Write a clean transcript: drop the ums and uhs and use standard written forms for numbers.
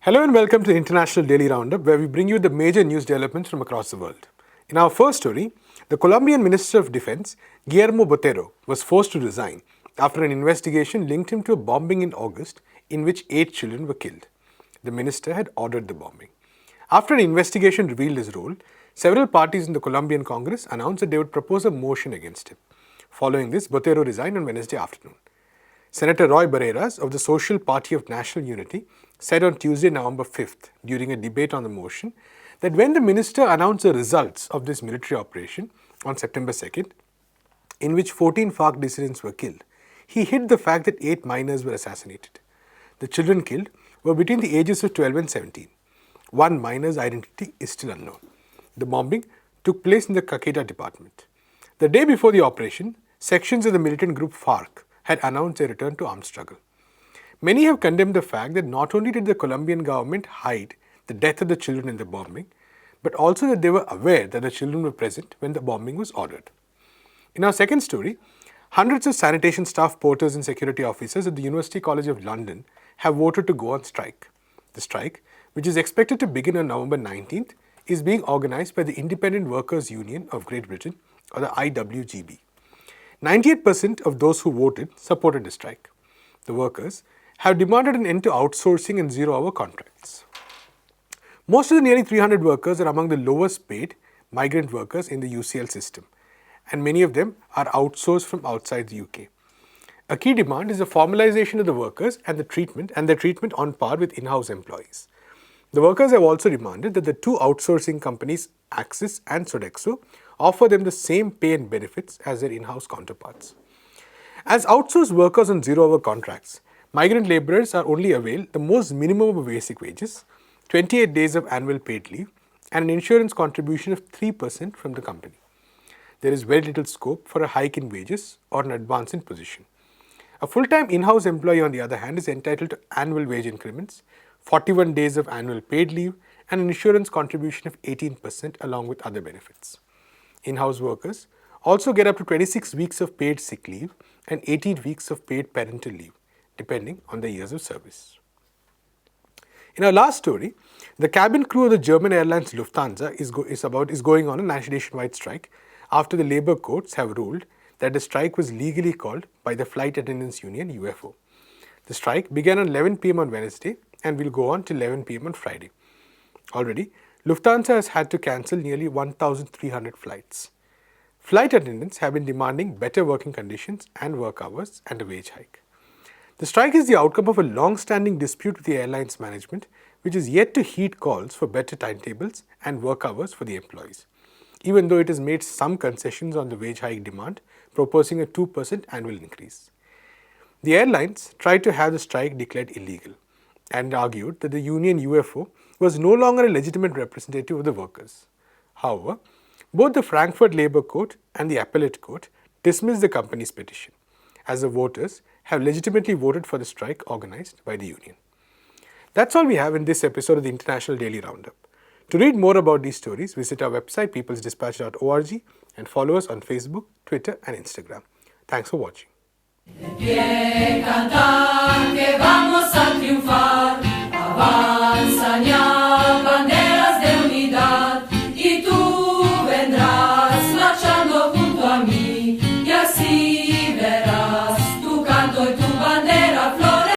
Hello and welcome to the International Daily Roundup, where we bring you the major news developments from across the world. In our first story, the Colombian Minister of Defense, Guillermo Botero, was forced to resign after an investigation linked him to a bombing in August in which 8 children were killed. The minister had ordered the bombing. After an investigation revealed his role, several parties in the Colombian Congress announced that they would propose a motion against him. Following this, Botero resigned on Wednesday afternoon. Senator Roy Barreras of the Social Party of National Unity said on Tuesday, November 5th, during a debate on the motion, that when the minister announced the results of this military operation on September 2nd, in which 14 FARC dissidents were killed, he hid the fact that 8 minors were assassinated. The children killed were between the ages of 12 and 17. One minor's identity is still unknown. The bombing took place in the Caqueta department. The day before the operation, sections of the militant group FARC had announced their return to armed struggle. Many have condemned the fact that not only did the Colombian government hide the death of the children in the bombing, but also that they were aware that the children were present when the bombing was ordered. In our second story, hundreds of sanitation staff, porters and security officers at the University College of London have voted to go on strike. The strike, which is expected to begin on November 19th, is being organized by the Independent Workers' Union of Great Britain, or the IWGB. 98% of those who voted supported the strike. The workers have demanded an end to outsourcing and zero-hour contracts. Most of the nearly 300 workers are among the lowest paid migrant workers in the UCL system, and many of them are outsourced from outside the UK. A key demand is the formalization of the workers and their treatment on par with in-house employees. The workers have also demanded that the two outsourcing companies, Axis and Sodexo, offer them the same pay and benefits as their in-house counterparts. As outsourced workers on zero-hour contracts, migrant labourers are only availed the most minimum of basic wages, 28 days of annual paid leave, and an insurance contribution of 3% from the company. There is very little scope for a hike in wages or an advance in position. A full-time in-house employee, on the other hand, is entitled to annual wage increments, 41 days of annual paid leave, and an insurance contribution of 18% along with other benefits. In-house workers also get up to 26 weeks of paid sick leave and 18 weeks of paid parental leave, depending on their years of service. In our last story, the cabin crew of the German airlines Lufthansa is going on a nationwide strike after the labour courts have ruled that the strike was legally called by the Flight Attendants Union UFO. The strike began at 11 p.m. on Wednesday and will go on till 11 p.m. on Friday. Already, Lufthansa has had to cancel nearly 1,300 flights. Flight attendants have been demanding better working conditions and work hours and a wage hike. The strike is the outcome of a long-standing dispute with the airline's management, which is yet to heed calls for better timetables and work hours for the employees, even though it has made some concessions on the wage hike demand, proposing a 2% annual increase. The airlines tried to have the strike declared illegal and argued that the union UFO was no longer a legitimate representative of the workers. However, both the Frankfurt Labour Court and the Appellate Court dismissed the company's petition, as the voters have legitimately voted for the strike organized by the union. That's all we have in this episode of the International Daily Roundup. To read more about these stories, visit our website peoplesdispatch.org and follow us on Facebook, Twitter and Instagram. Thanks for watching. Que cantar, que vamos a triunfar, avanza ya.